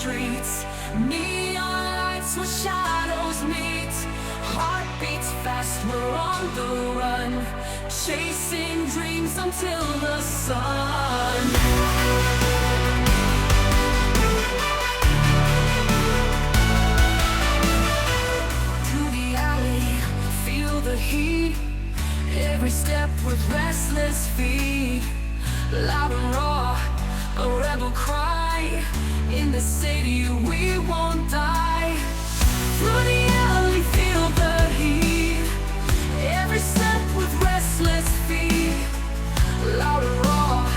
streets. Neon lights where shadows meet. Heartbeats fast, we're on the run, chasing dreams until the sun. The heat, every step with restless feet. Loud and raw, a rebel cry. In the city we won't die. Through the alley, feel the heat. Every step with restless feet. Loud and raw,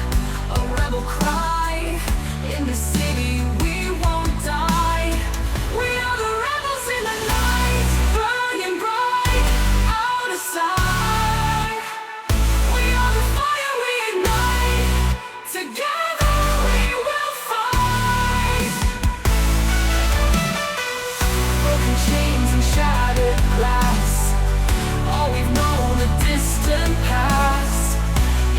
a rebel cry. In the city we won't die. We are the rebels in the night, burning bright. Outside, we are the fire we ignite. Together we will fight. Broken chains and shattered glass, all we've known a distant past.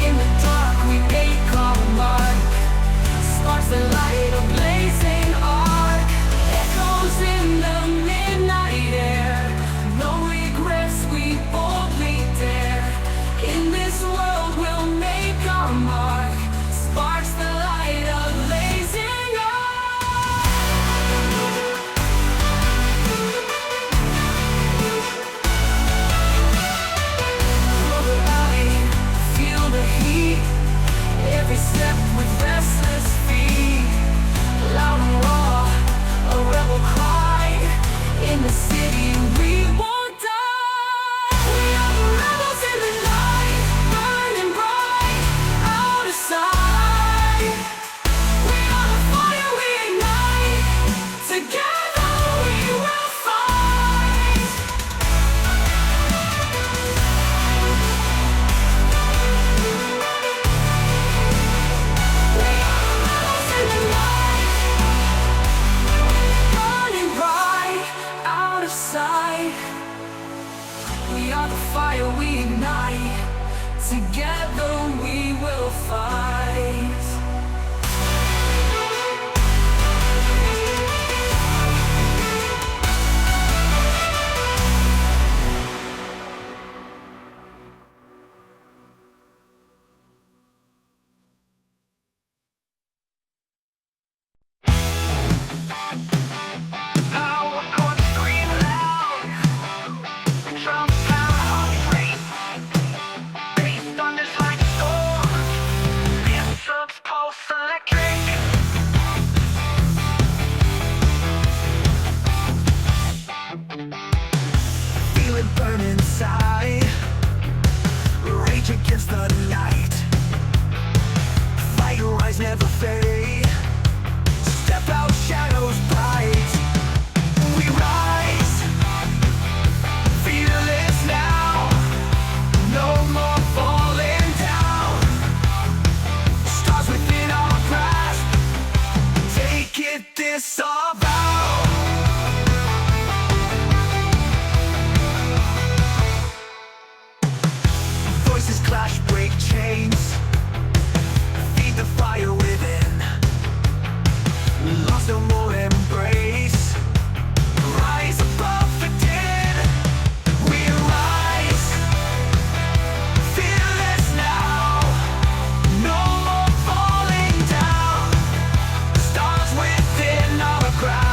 In the dark we make our mark, sparks that light a blazing arc. Echoes in the midnight air, no regrets, we boldly dare. In this world we'll make our mark, sparks that light a blazing arc. Through the alley, feel the heat. Every step with restless feet. Loud and raw, a rebel cry. In the city we won't die. We are the rebels in the night, burning bright. Out of sight, we are the fire we ignite. Together we will fight. We are the rebels in the night, burning bright. Out of sight, we are the fire we ignite. Together we will fight. Feel it burn inside, rage against the night. Fight rise, never fade. Step out, shadows bright. We rise, fearless now. No more falling down. Stars within our grasp. Take it, this our vow. Voices clash, break chains. Feed the fire within. Lost no more embrace. Rise above the dead. We rise, fearless now. No more falling down. Stars within our grasp.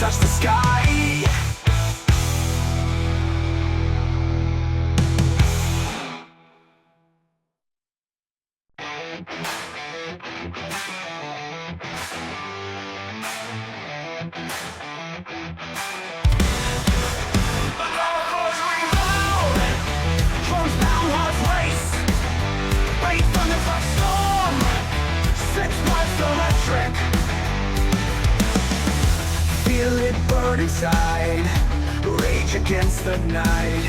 touch the sky. Feel it burn inside, rage against the night.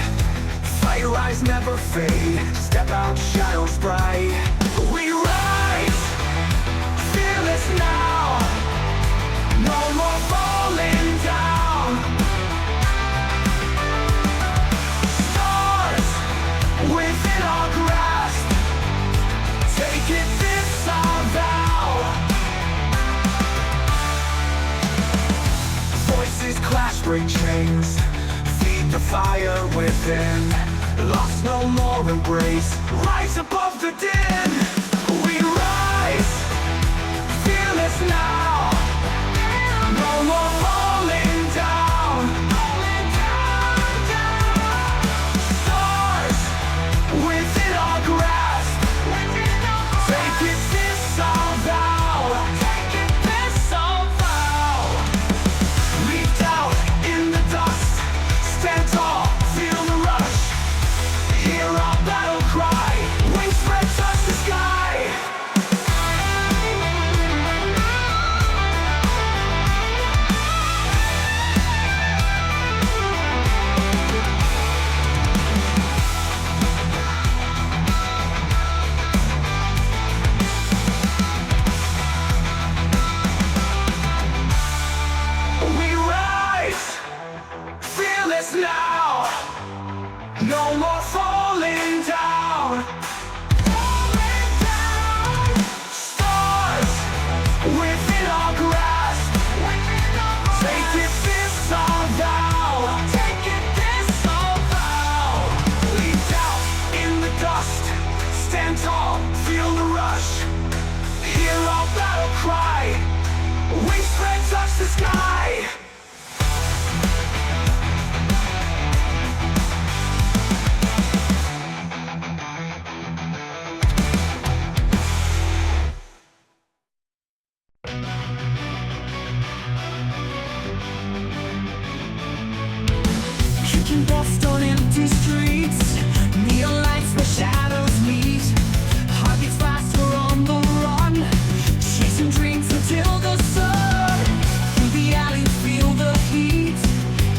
Fight, rise, never fade. Step out, shadows bright. We rise, fearless now. No more falling down. Stars within our grasp. Take it, this our vow. Voices clash, break chains. Feed the fire within. Lost, no more embrace. Rise above the din. We rise, fearless now. No more falling down. Stars within our grasp. Take it, this our vow. Take it, this our vow. Leaped out in the dust. Stand tall, feel the rush. Hear our battle cry. Wings spread, touch the sky. We rise, fearless now. No more falling down. Stars within our grasp. Take it, this our vow. Take it, this our vow. Leaped out in the dust. Stand tall, feel the rush. Hear our battle cry. Wings spread, touch the sky. Kicking dust on empty streets. Neon lights where shadows meet. Heartbeats fast, we're on the run. Chasing dreams until the sun. Through the alley, feel the heat.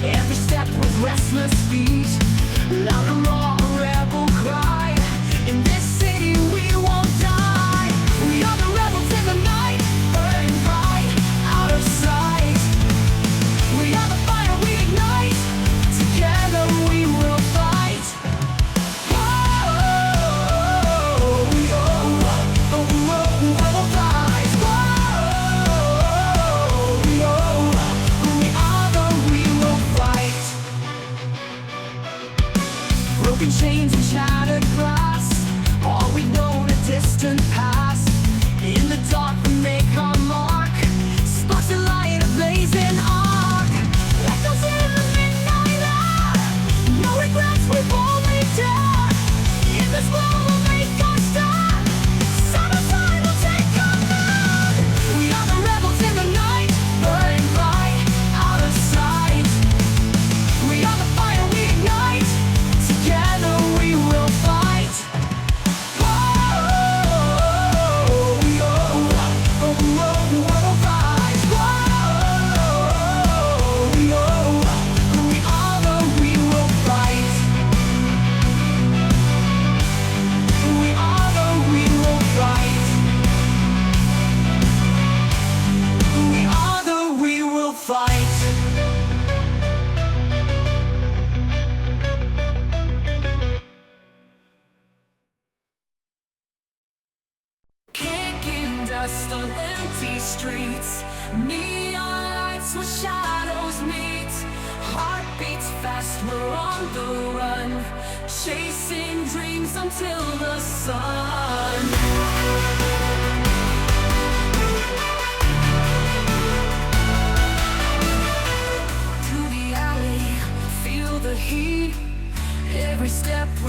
Every step with restless feet. Loud and raw, a rebel cry. In this city we won't die. We are the rebels in the night. Burning bright, out of sight. We are the fire we ignite. Together we will fight. Whoa, we will fight. Whoa, we are the we will fight. Broken chains and shattered glass. All we know, a distant past. In the dark we make our mark. Sparks of light, a blazing arc. Echoes in the midnight hour. No regrets, we've only done. In this world we'll make our stand. Side by side we'll take command. We are the rebels in the night. Burning bright, out of sight. We are the fire we ignite. Together we will fight. Whoa, we will fight. Whoa, we are the we will fight. We are the we will fight. We are the we will fight. Kicking dust on empty streets. Neon lights where shadows meet. Heartbeats fast, we're on the run. Chasing dreams until the sun.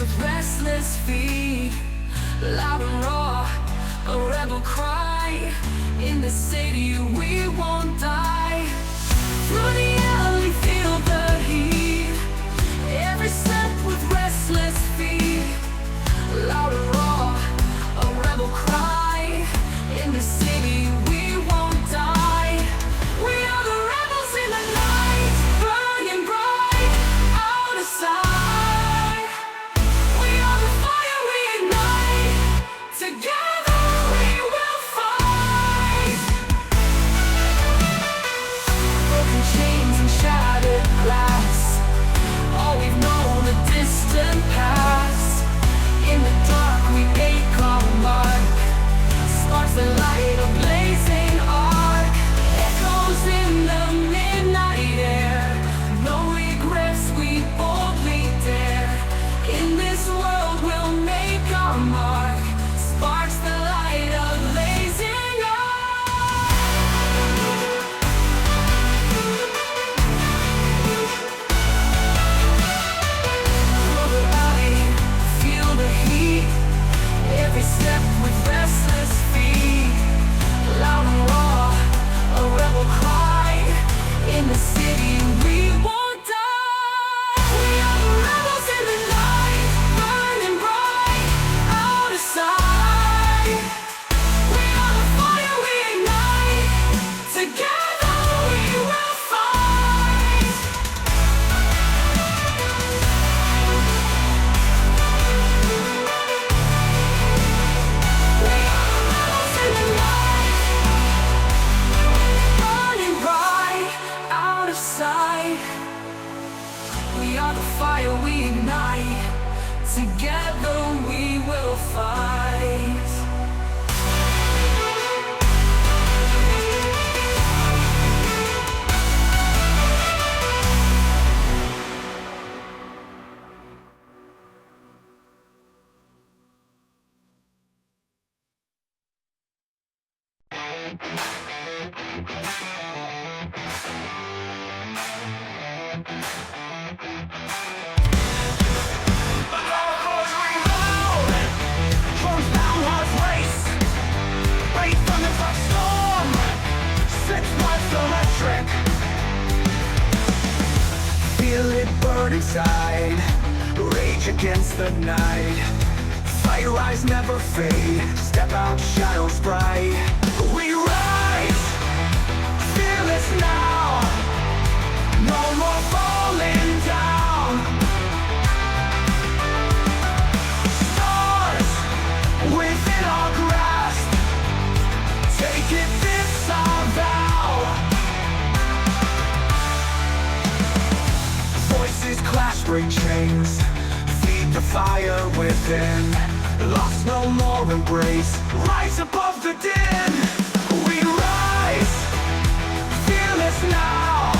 with restless feet, loud and raw, a rebel cry. In the city we won't die. Through the alley feel the heat, every step with restless feet, loud and raw, a rebel cry. In the city we won't die. We are the rebels in the night, burning bright, out of sight. We are the fire we ignite, together we will fight. Broken chains and shattered glass, all we've known a distant past. In the dark we make our mark, sparks the light, a blazing arc, echoes in the midnight air. No regrets, we boldly dare. In this world we'll make our mark, sparks the light, a blazing arc. Through the alley, feel the heat, every step with restless feet, loud and raw, a rebel cry. In the city we won't die. We are the rebels in the night, burning bright, out of sight. We are the fire we ignite, together we will fight. We are the rebels in the night, burning bright, out of sight. We are the fire we ignite, together we will fight. Feel it burn inside, rage against the night. Fire eyes never fade, step out, shadows bright. We rise, fearless now, no more falling down. Stars within our grasp, take it, this our vow. Voices clash, break chains, feed the fire within. Lost, no more embrace, rise above the din. We rise, fearless now,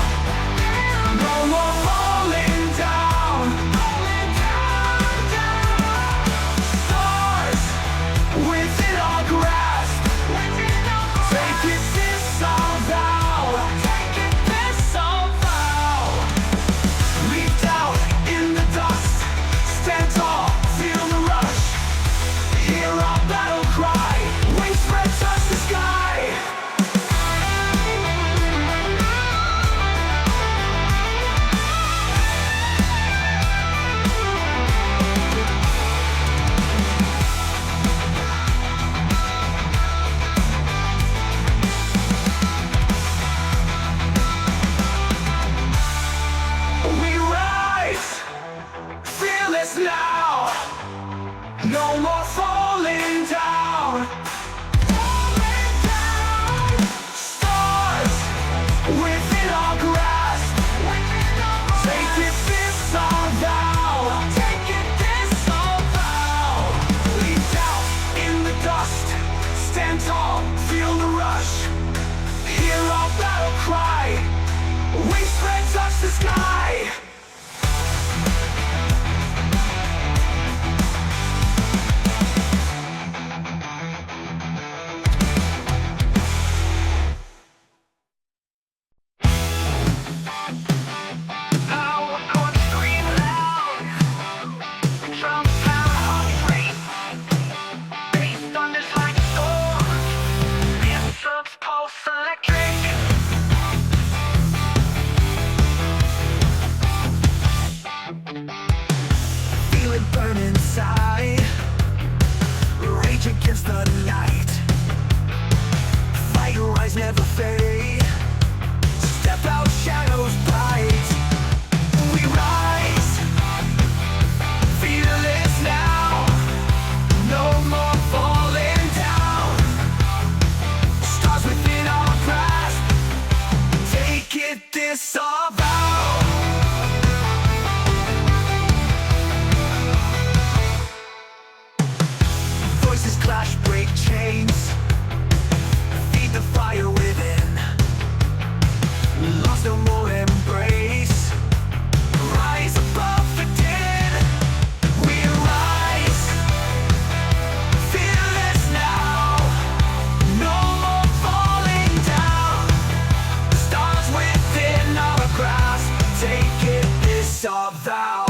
no more falling down. Stars within our grasp, take it, this our vow. Take it, this our vow. Leaped out in the dust, stand tall, feel the rush. Hear our battle cry, wings spread to Voices clash, break chains, feed the fire within. Lost no more embrace, rise above the din. We rise, fearless now, no more falling down. The stars within our grasp, take it, this our vow.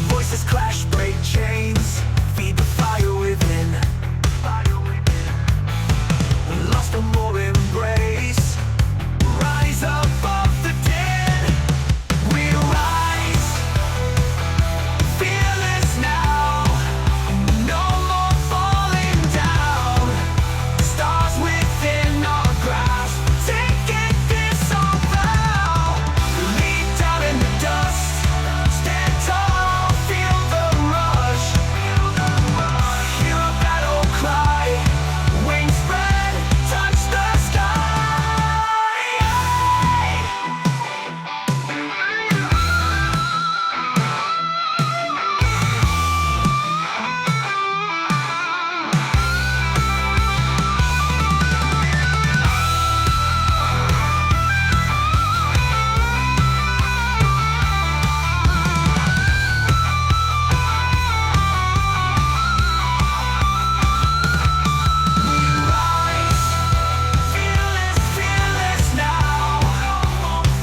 Voices clash, break chains, feed the fire within. Lost no more embrace, rise above the din. We rise, fearless now, no more falling down. Stars within our grasp, take it, this our vow. Lead down in the dust, stand tall, feel the rush. Hear a battle cry, wings spread, touch the sky. Fearless, fearless now,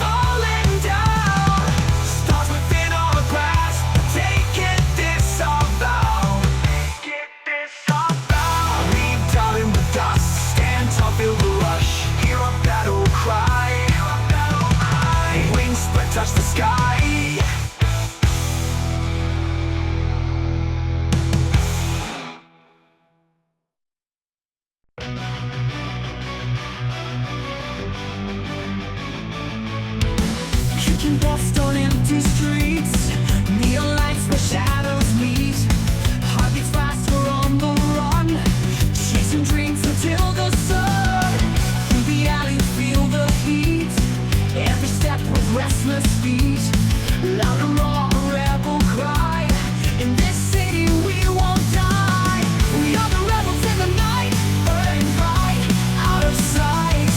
falling down. Stars within our grasp, take it, this our vow. Take it, this our vow. Leave down in the dust, stand tall, feel the rush. Hear a battle cry, wings spread, touch the sky. Kicking dust on empty streets, neon lights where shadows meet. Heartbeats fast, we're on the run, chasing dreams until the sun. Through the alley, feel the heat, every step with restless feet. Loud and raw, a rebel cry. In this city we won't die. We are the rebels in the night, burning bright, out of sight.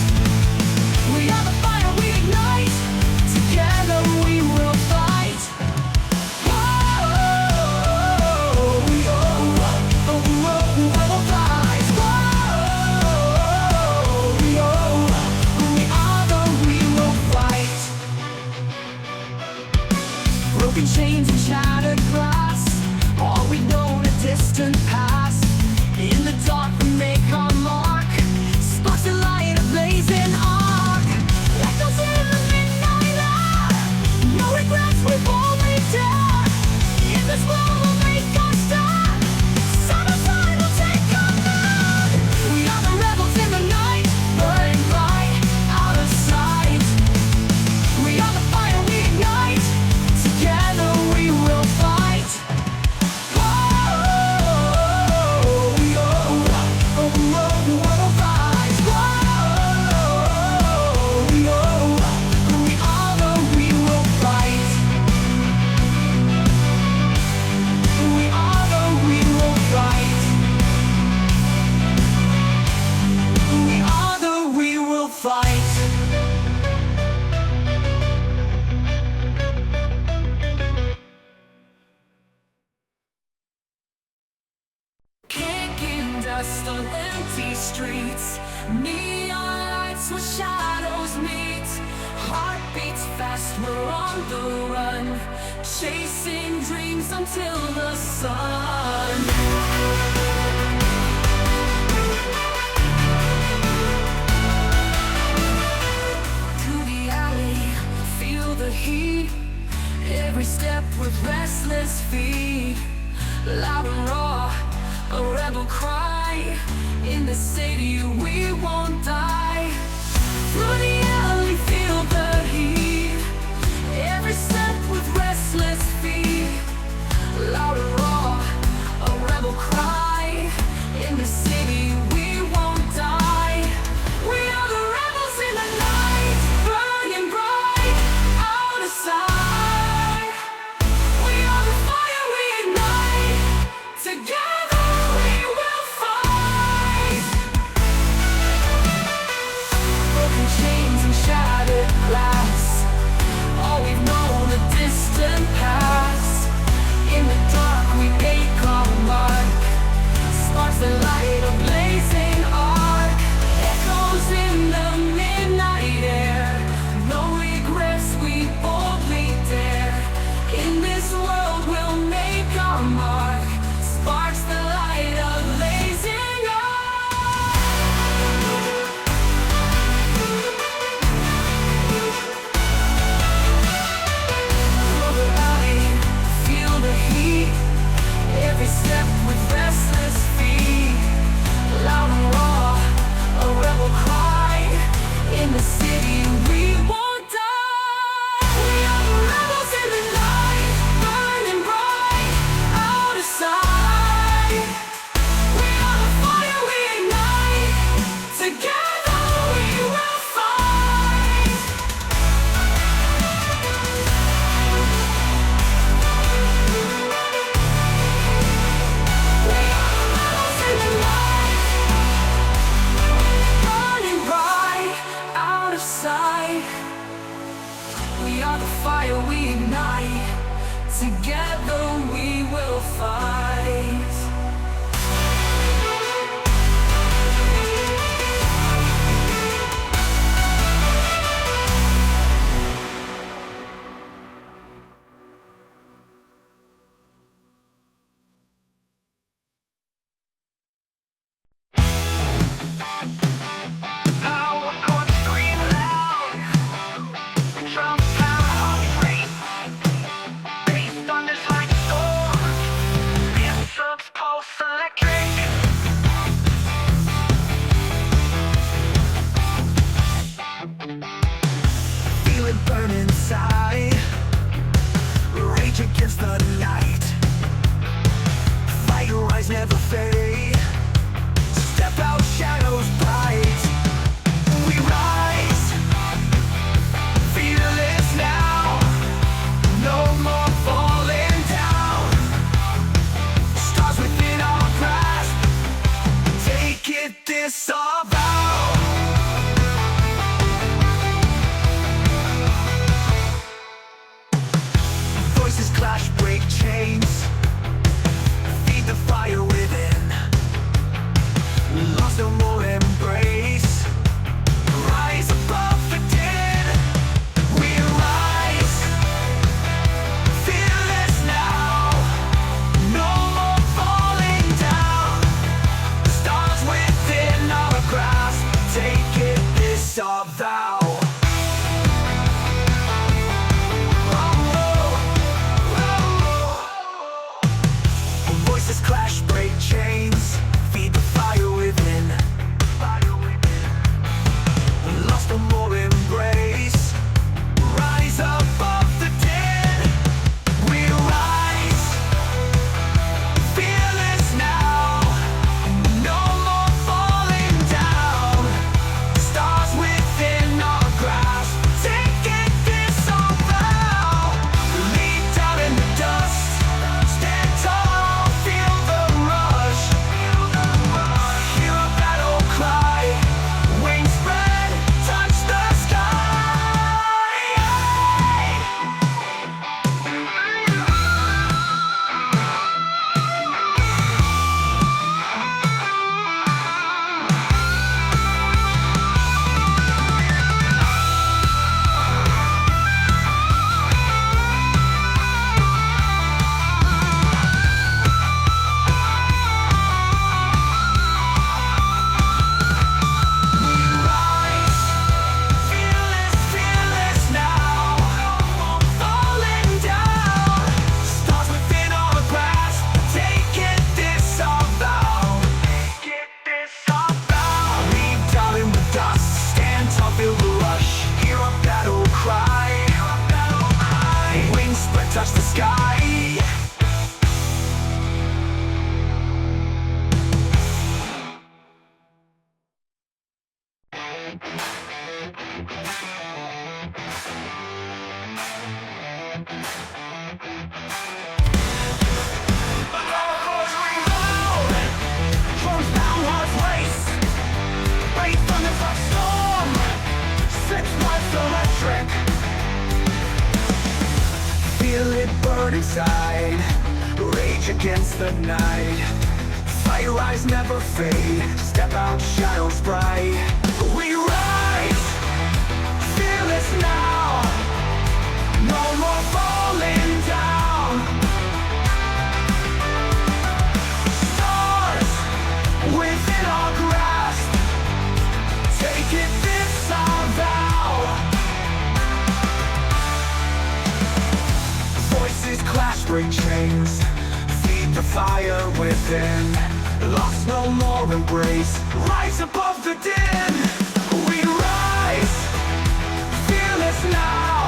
We are the fire we ignite, together we will fight. Whoa, we will fight. Whoa, we are the we will fight. Broken chains and shattered glass, all we know in a distant past. In the dark we make our mark, sparks of light, a blazing arc. Echoes in the midnight hour, no regrets, we boldly dare. In this world we'll make our stand, side by side we'll take command. We are the rebels in the night, burning bright, out of sight. We are the fire we ignite, together we will fight. Whoa, we will fight. Whoa, we are the we will fight. We are the we will fight. We are the we will fight. Kicking dust on empty streets, neon lights where shadows meet. Heartbeats fast, we're on the run, chasing dreams until the sun. Through the alley, feel the heat, every step with restless feet. Loud and raw, a rebel cry. In the city we won't die. Through the alley, feel the heat, every step with restless feet. Loud and raw, a rebel cry. In the city we won't die. We are the rebels in the night, burning bright, out of sight. fight. Feel it burn inside, rage against the night. Fight your eyes never fade. Step out, shadows bright. We rise, fearless now. No more falling down. Stars within our grasp. Take it, this our vow. Voices clash, break chains. Feed the fire within. Lost no more embrace. Rise above the dead. We rise, fearless now. No more falling down. Stars within our grasp. Take it, this our vow. Voices clash, break chains. Feed the fire within. Lost no more embrace. Rise above the dead. We rise, fearless now. No more falling down. Stars within our grasp. Take it, this our vow. Lead down in the dust. Stand tall, feel the rush. Hear a battle cry. Wings spread, touch the sky. Rise, fearless, fearless now. Falling down. Stars within our grasp. Take it, this our vow. Take it, this our vow. Leave down in the dust. Stand tall, feel the rush. Hear a battle cry. Wings spread, touch the sky. Drums down, hearts race. Bass thunders like storm. 6 months electric. Feel it burn inside. Rage against the night. Fire eyes never fade. Step out, shadows bright. We rise, fearless now. No more falling down. Stars within our grasp. Take it, this our vow. Voices clash, break chains. Feed the fire within. Lost no more embrace. Rise above the din. We rise, fearless now.